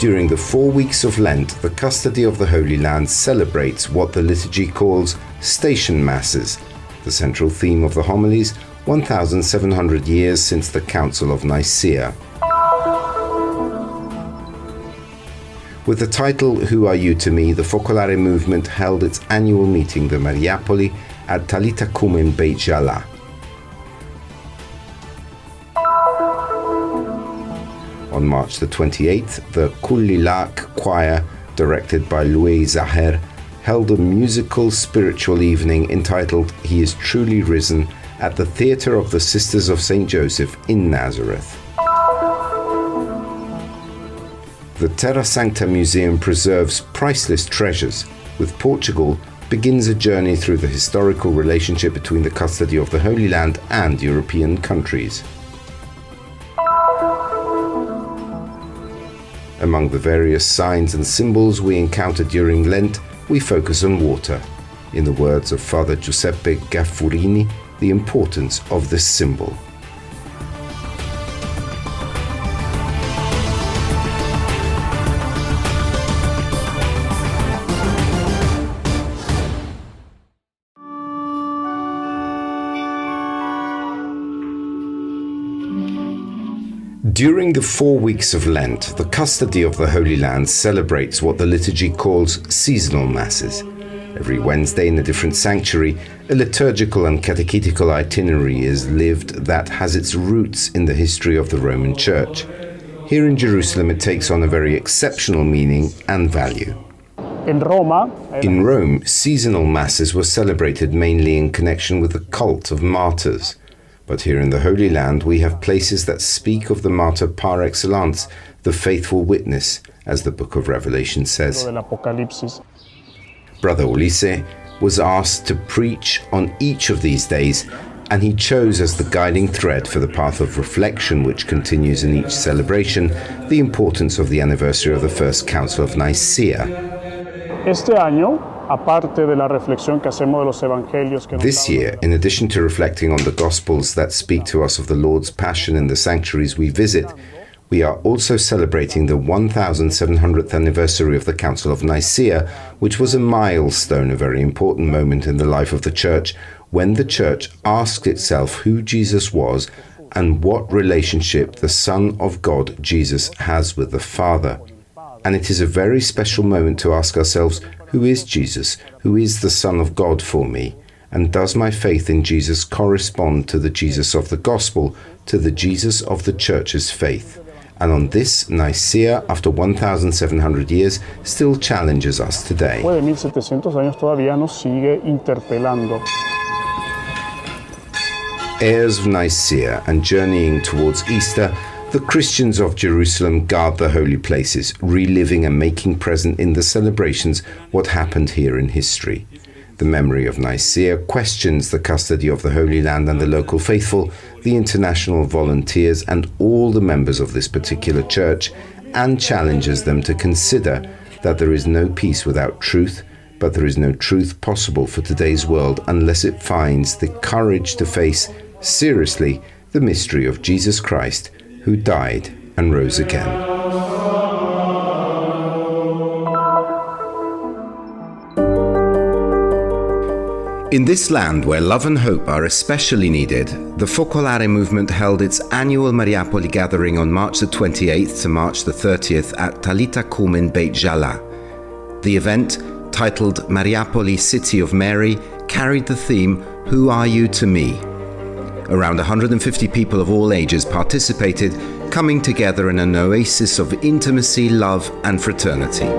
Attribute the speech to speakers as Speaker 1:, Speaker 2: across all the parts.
Speaker 1: During the 4 weeks of Lent, the custody of the Holy Land celebrates what the liturgy calls station masses, the central theme of the homilies, 1,700 years since the Council of Nicaea. With the title "Who Are You to Me?", the Focolare Movement held its annual meeting, the Mariapoli, at Talitacumen Beit Jala. On March the 28th, the Kullilak choir, directed by Louis Zaher, held a musical spiritual evening entitled "He is Truly Risen" at the Theatre of the Sisters of St. Joseph in Nazareth. The Terra Museum preserves priceless treasures, with Portugal begins a journey through the historical relationship between the custody of the Holy Land and European countries. Among the various signs and symbols we encounter during Lent, we focus on water. In the words of Father Giuseppe Gaffurini, the importance of this symbol. During the 4 weeks of Lent, the custody of the Holy Land celebrates what the liturgy calls seasonal masses. Every Wednesday in a different sanctuary, a liturgical and catechetical itinerary is lived that has its roots in the history of the Roman Church. Here in Jerusalem, it takes on a very exceptional meaning and value. In Rome, seasonal masses were celebrated mainly in connection with the cult of martyrs. But here in the Holy Land, we have places that speak of the martyr par excellence, the faithful witness, as the book of Revelation says. Brother Ulisse was asked to preach on each of these days, and he chose as the guiding thread for the path of reflection which continues in each celebration the importance of the anniversary of the First Council of Nicaea. This year, in addition to reflecting on the Gospels that speak to us of the Lord's Passion in the sanctuaries we visit, we are also celebrating the 1700th anniversary of the Council of Nicaea, which was a milestone, a very important moment in the life of the Church, when the Church asked itself who Jesus was and what relationship the Son of God, Jesus, has with the Father. And it is a very special moment to ask ourselves, who is Jesus? Who is the Son of God for me? And does my faith in Jesus correspond to the Jesus of the Gospel, to the Jesus of the Church's faith? And on this, Nicaea, after 1,700 years, still challenges us today. Heirs of Nicaea and journeying towards Easter, the Christians of Jerusalem guard the holy places, reliving and making present in the celebrations what happened here in history. The memory of Nicaea questions the custody of the Holy Land and the local faithful, the international volunteers and all the members of this particular church, and challenges them to consider that there is no peace without truth, but there is no truth possible for today's world unless it finds the courage to face seriously the mystery of Jesus Christ, who died and rose again. In this land where love and hope are especially needed, the Focolare Movement held its annual Mariapoli gathering on March the 28th to March the 30th at Talitacumen Beit Jala. The event, titled Mariapoli City of Mary, carried the theme, "Who Are You to Me?" Around 150 people of all ages participated, coming together in an oasis of intimacy, love and fraternity.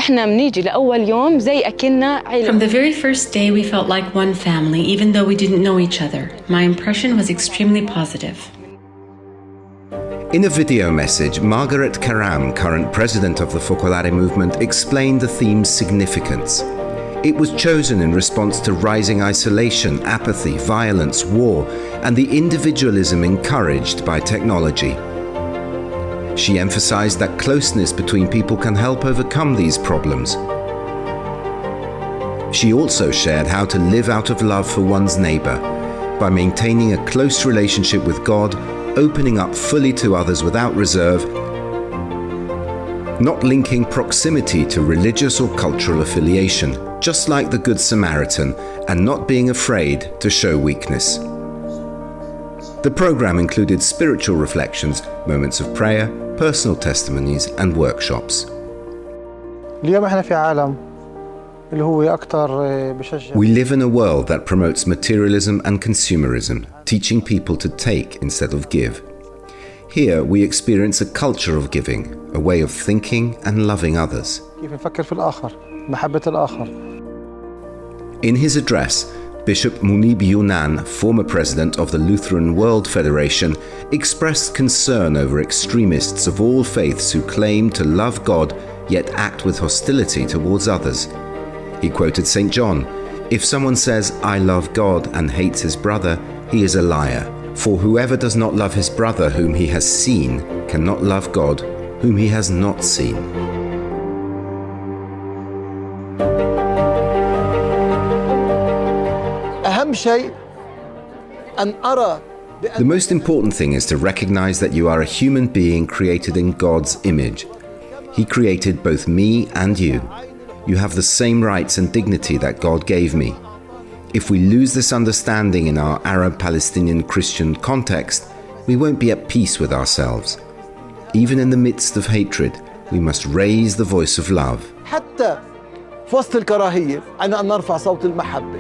Speaker 2: From the very first day, we felt like one family, even though we didn't know each other. My impression was extremely positive.
Speaker 1: In a video message, Margaret Karam, current president of the Focolare Movement, explained the theme's significance. It was chosen in response to rising isolation, apathy, violence, war, and the individualism encouraged by technology. She emphasized that closeness between people can help overcome these problems. She also shared how to live out of love for one's neighbor by maintaining a close relationship with God, opening up fully to others without reserve, not linking proximity to religious or cultural affiliation, just like the Good Samaritan, and not being afraid to show weakness. The program included spiritual reflections, moments of prayer, personal testimonies, and workshops.
Speaker 3: اليوم احنا في عالم اللي هو أكثر بشجع.
Speaker 1: We live in a world that promotes materialism and consumerism, teaching people to take instead of give. Here we experience a culture of giving, a way of thinking and loving others.
Speaker 3: كيف نفكر في الآخر، محبة الآخر.
Speaker 1: In his address, Bishop Munib Yunan, former president of the Lutheran World Federation, expressed concern over extremists of all faiths who claim to love God yet act with hostility towards others. He quoted St. John, "If someone says, 'I love God,' and hates his brother, he is a liar. For whoever does not love his brother whom he has seen cannot love God whom he has not seen."
Speaker 3: أهم شيء أن أرى
Speaker 1: The most important thing is to recognize that you are a human being created in God's image. He created both me and you. You have the same rights and dignity that God gave me. If we lose this understanding in our Arab-Palestinian Christian context, we won't be at peace with ourselves. Even in the midst of hatred, we must raise the voice of love.
Speaker 3: حتى في وسط الكراهية أن نرفع صوت المحبة.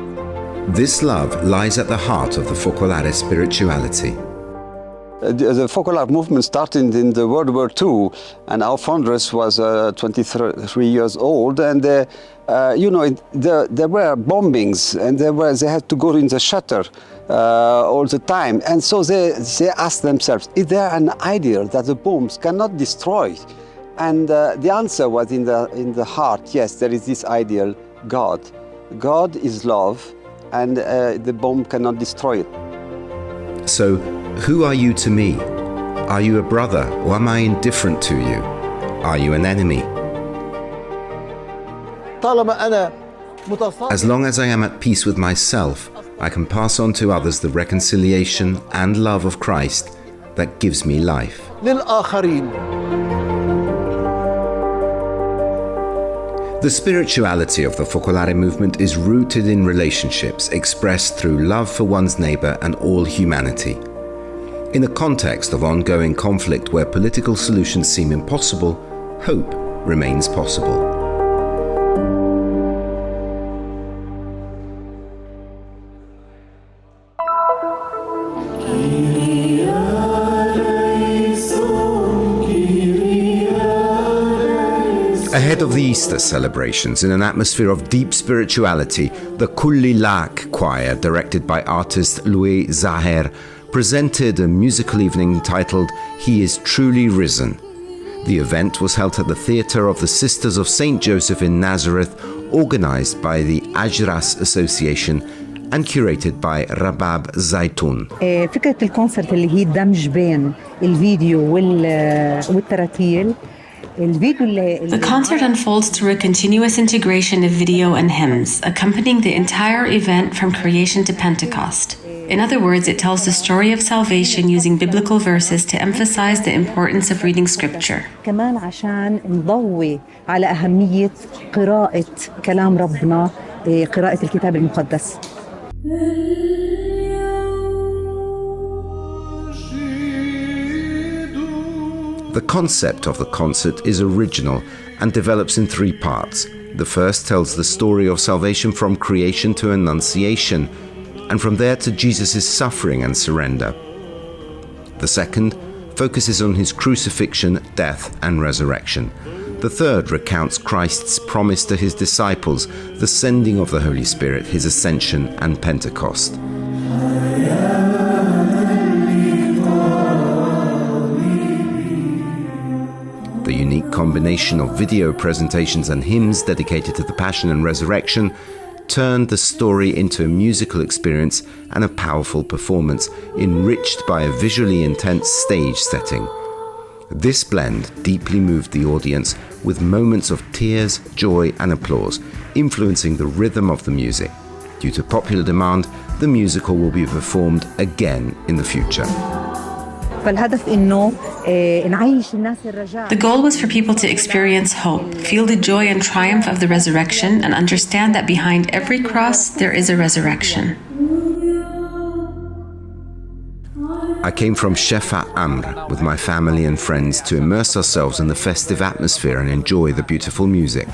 Speaker 1: This love lies at the heart of the Focolare spirituality.
Speaker 4: The Focolare Movement started in the World War II, and our foundress was 23 years old, and there were bombings, and they had to go in the shutter all the time, and so they asked themselves, is there an ideal that the bombs cannot destroy? And the answer was in the heart, yes, there is this ideal, God. God is love, and the bomb cannot destroy it.
Speaker 1: So, who are you to me? Are you a brother, or am I indifferent to you? Are you an enemy? As long as I am at peace with myself, I can pass on to others the reconciliation and love of Christ that gives me life. The spirituality of the Focolare movement is rooted in relationships expressed through love for one's neighbor and all humanity. In a context of ongoing conflict where political solutions seem impossible, hope remains possible. Ahead of the Easter celebrations, in an atmosphere of deep spirituality, the Kulli Lak choir, directed by artist Louis Zaher, presented a musical evening titled "He is Truly Risen." The event was held at the Theatre of the Sisters of St. Joseph in Nazareth, organized by the Ajras Association and curated by Rabab Zaitoun.
Speaker 5: فكرة الكونسرت اللي هي الدمج بين الفيديو والتراتيل.
Speaker 2: The concert unfolds through a continuous integration of video and hymns, accompanying the entire event from creation to Pentecost. In other words, it tells the story of salvation using biblical verses to emphasize the importance of reading scripture.
Speaker 5: كمان عشان نضوي على أهمية قراءة كلام ربنا، قراءة الكتاب المقدس.
Speaker 1: The concept of the concert is original and develops in three parts. The first tells the story of salvation from creation to Annunciation, and from there to Jesus' suffering and surrender. The second focuses on his crucifixion, death, and resurrection. The third recounts Christ's promise to his disciples, the sending of the Holy Spirit, his ascension, and Pentecost. The unique combination of video presentations and hymns dedicated to the Passion and Resurrection turned the story into a musical experience and a powerful performance, enriched by a visually intense stage setting. This blend deeply moved the audience with moments of tears, joy, and applause, influencing the rhythm of the music. Due to popular demand, the musical will be performed again in the future.
Speaker 5: فالهدف إنه نعيش الناس الرجاء.
Speaker 2: The goal was for people to experience hope, feel the joy and triumph of the resurrection, and understand that behind every cross there is a resurrection.
Speaker 1: I came from Shefa Amr with my family and friends to immerse ourselves in the festive atmosphere and enjoy the beautiful music.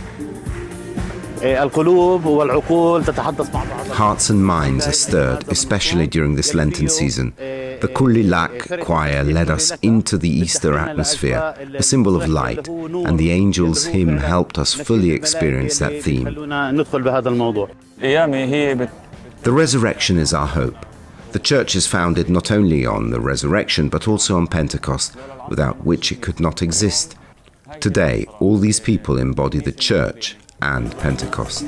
Speaker 1: Hearts and minds are stirred, especially during this Lenten season. The Kullilak choir led us into the Easter atmosphere, a symbol of light, and the angels' hymn helped us fully experience that theme. The resurrection is our hope. The church is founded not only on the resurrection but also on Pentecost, without which it could not exist. Today, all these people embody the church and Pentecost.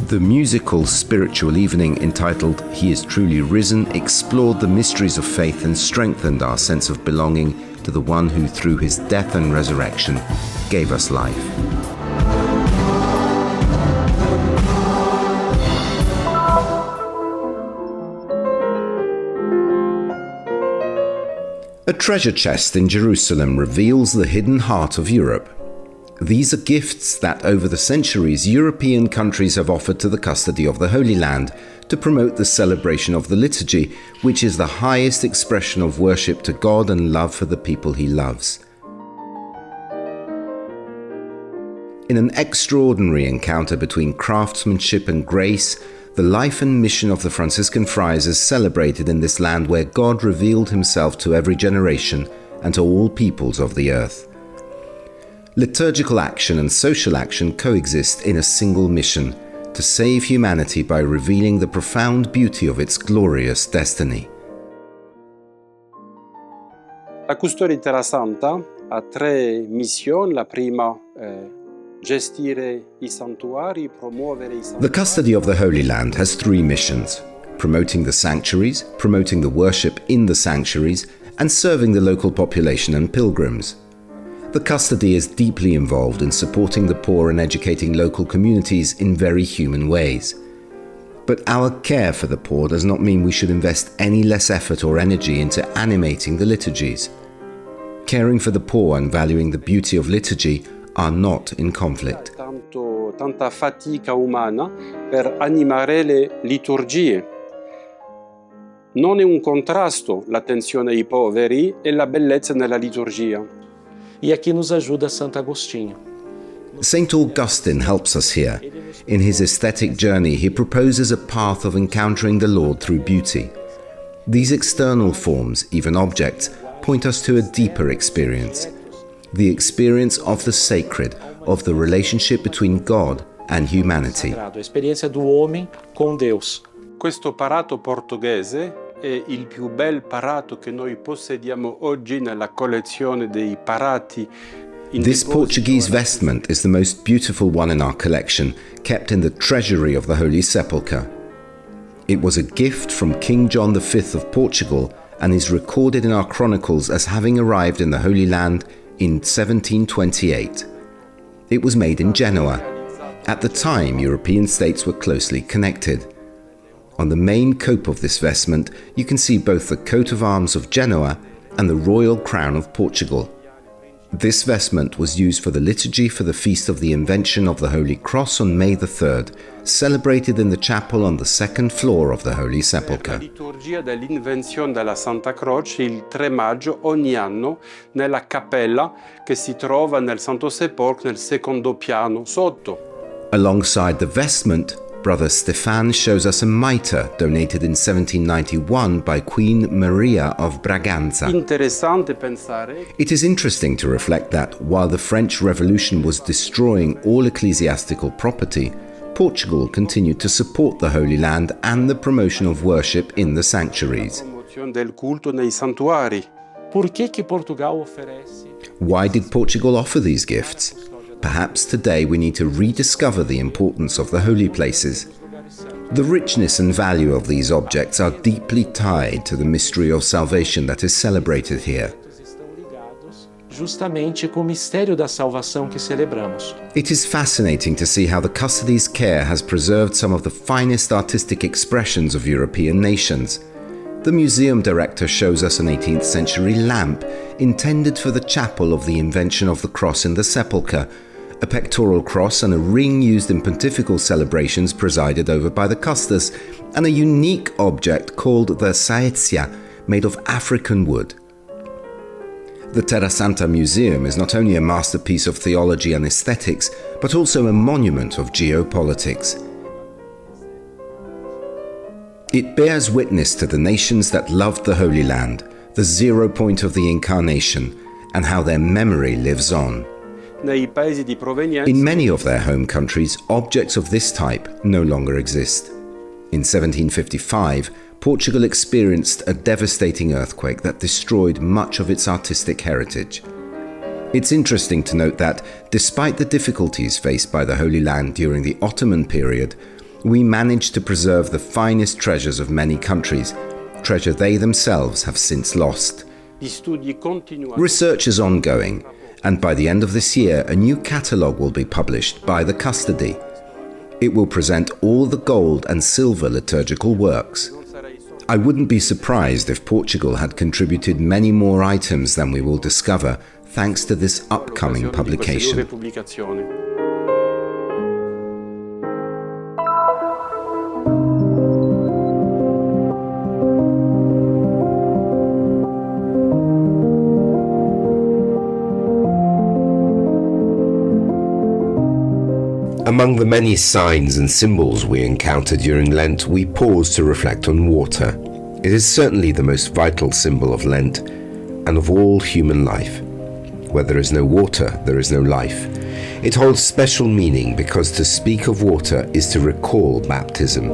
Speaker 1: The musical spiritual evening entitled He is Truly Risen explored the mysteries of faith and strengthened our sense of belonging to the one who through his death and resurrection gave us life. A treasure chest in Jerusalem reveals the hidden heart of Europe. These are gifts that over the centuries European countries have offered to the custody of the Holy Land to promote the celebration of the liturgy, which is the highest expression of worship to God and love for the people he loves. In an extraordinary encounter between craftsmanship and grace, the life and mission of the Franciscan friars is celebrated in this land where God revealed himself to every generation and to all peoples of the earth. Liturgical action and social action coexist in a single mission, to save humanity by revealing the profound beauty of its glorious destiny.
Speaker 6: La custodia di Terra Santa ha tre missioni. La prima gestire I santuari, promuovere I santuari.
Speaker 1: The custody of the Holy Land has three missions: promoting the sanctuaries, promoting the worship in the sanctuaries, and serving the local population and pilgrims. The custody is deeply involved in supporting the poor and educating local communities in very human ways. But our care for the poor does not mean we should invest any less effort or energy into animating the liturgies. Caring for the poor and valuing the beauty of liturgy are not in conflict.
Speaker 6: Tanta fatica umana per animare le liturgie. Non è un contrasto l'attenzione ai poveri e la bellezza nella liturgia.
Speaker 7: E aqui nos ajuda Santo Agostinho.
Speaker 1: Saint Augustine helps us here. In his aesthetic journey, he proposes a path of encountering the Lord through beauty. These external forms, even objects, point us to a deeper experience. The experience of the sacred, of the relationship between God and humanity.
Speaker 7: A experiência do homem com Deus.
Speaker 6: Questo parato portoghese è il più bel parato che noi possediamo oggi nella collezione dei parati.
Speaker 1: This Portuguese vestment is the most beautiful one in our collection, kept in the treasury of the Holy Sepulchre. It was a gift from King John V of Portugal and is recorded in our chronicles as having arrived in the Holy Land in 1728. It was made in Genoa. At the time, European states were closely connected. On the main cope of this vestment, you can see both the coat of arms of Genoa and the royal crown of Portugal. This vestment was used for the liturgy for the feast of the Invention of the Holy Cross on May the 3rd, celebrated in the chapel on the second floor of the Holy Sepulchre.
Speaker 6: La liturgia dell'Invenzione della Santa Croce il 3 maggio ogni anno nella cappella che si trova nel Santo Sepolcro nel secondo piano sotto.
Speaker 1: Alongside the vestment, Brother Stefan shows us a mitre donated in 1791 by Queen Maria of Braganza.
Speaker 6: Interessante pensare.
Speaker 1: It is interesting to reflect that while the French Revolution was destroying all ecclesiastical property, Portugal continued to support the Holy Land and the promotion of worship in the sanctuaries.
Speaker 6: Promozione del culto nei santuari.
Speaker 7: Por que Portugal oferece?
Speaker 1: Why did Portugal offer these gifts? Perhaps today we need to rediscover the importance of the holy places. The richness and value of these objects are deeply tied to the mystery of salvation that is celebrated here.
Speaker 7: Justamente com o mistério da salvação que celebramos.
Speaker 1: It is fascinating to see how the custody's care has preserved some of the finest artistic expressions of European nations. The museum director shows us an 18th century lamp intended for the chapel of the Invention of the Cross in the Sepulchre, a pectoral cross and a ring used in pontifical celebrations presided over by the custos, and a unique object called the saetia, made of African wood. The Terra Santa Museum is not only a masterpiece of theology and aesthetics, but also a monument of geopolitics. It bears witness to the nations that loved the Holy Land, the 0 point of the Incarnation, and how their memory lives on. In many of their home countries, objects of this type no longer exist. In 1755, Portugal experienced a devastating earthquake that destroyed much of its artistic heritage. It's interesting to note that, despite the difficulties faced by the Holy Land during the Ottoman period, we managed to preserve the finest treasures of many countries, treasure they themselves have since lost. Research is ongoing, and by the end of this year, a new catalogue will be published by the custody. It will present all the gold and silver liturgical works. I wouldn't be surprised if Portugal had contributed many more items than we will discover, thanks to this upcoming publication. Among the many signs and symbols we encounter during Lent, we pause to reflect on water. It is certainly the most vital symbol of Lent and of all human life. Where there is no water, there is no life. It holds special meaning because to speak of water is to recall baptism.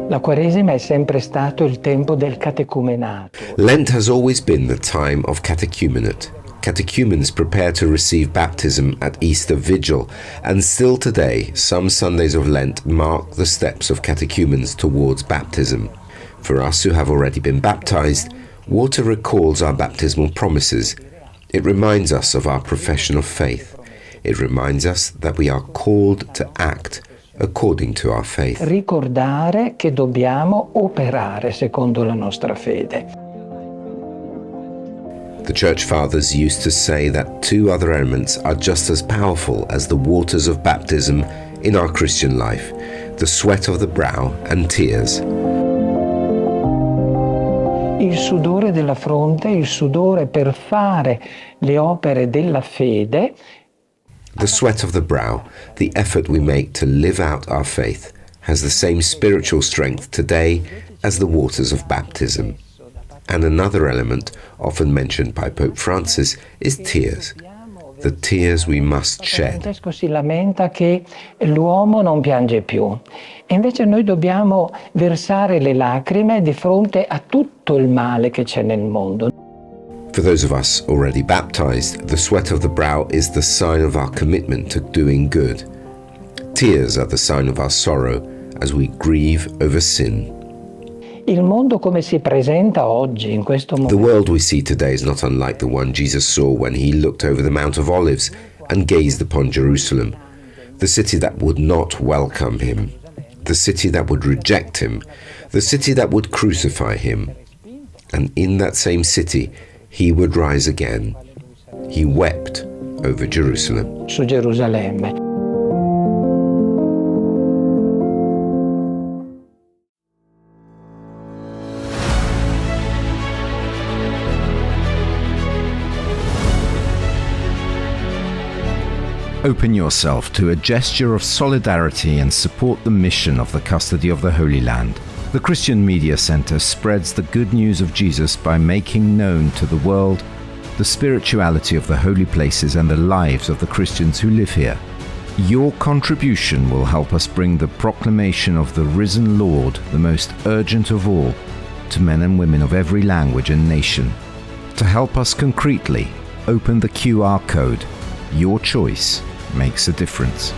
Speaker 8: La Quaresima è sempre stato il tempo del catecumenato.
Speaker 1: Lent has always been the time of catechumenate. Catechumens prepare to receive baptism at Easter Vigil, and still today, some Sundays of Lent mark the steps of catechumens towards baptism. For us who have already been baptized, water recalls our baptismal promises. It reminds us of our profession of faith. It reminds us that we are called to act according to our faith.
Speaker 8: Ricordare che dobbiamo operare secondo la nostra fede.
Speaker 1: The Church Fathers used to say that two other elements are just as powerful as the waters of baptism in our Christian life, the sweat of the brow and tears.
Speaker 8: Il sudore della fronte, il sudore per fare le opere della fede.
Speaker 1: The sweat of the brow, the effort we make to live out our faith, has the same spiritual strength today as the waters of baptism. And another element, often mentioned by Pope Francis, is tears. The tears we must shed.
Speaker 8: Francesco si lamenta che l'uomo non piange più. E invece noi dobbiamo versare le lacrime di fronte a tutto il male che c'è nel mondo.
Speaker 1: For those of us already baptized, the sweat of the brow is the sign of our commitment to doing good. Tears are the sign of our sorrow as we grieve over sin.
Speaker 8: Il mondo come si presenta oggi in questo momento.
Speaker 1: The world we see today is not unlike the one Jesus saw when he looked over the Mount of Olives and gazed upon Jerusalem, the city that would not welcome him, the city that would reject him, the city that would crucify him. And in that same city, he would rise again. He wept over Jerusalem.
Speaker 8: Su Gerusalemme.
Speaker 1: Open yourself to a gesture of solidarity and support the mission of the Custody of the Holy Land. The Christian Media Center spreads the good news of Jesus by making known to the world the spirituality of the holy places and the lives of the Christians who live here. Your contribution will help us bring the proclamation of the risen Lord, the most urgent of all, to men and women of every language and nation. To help us concretely, open the QR code. Your choice makes a difference.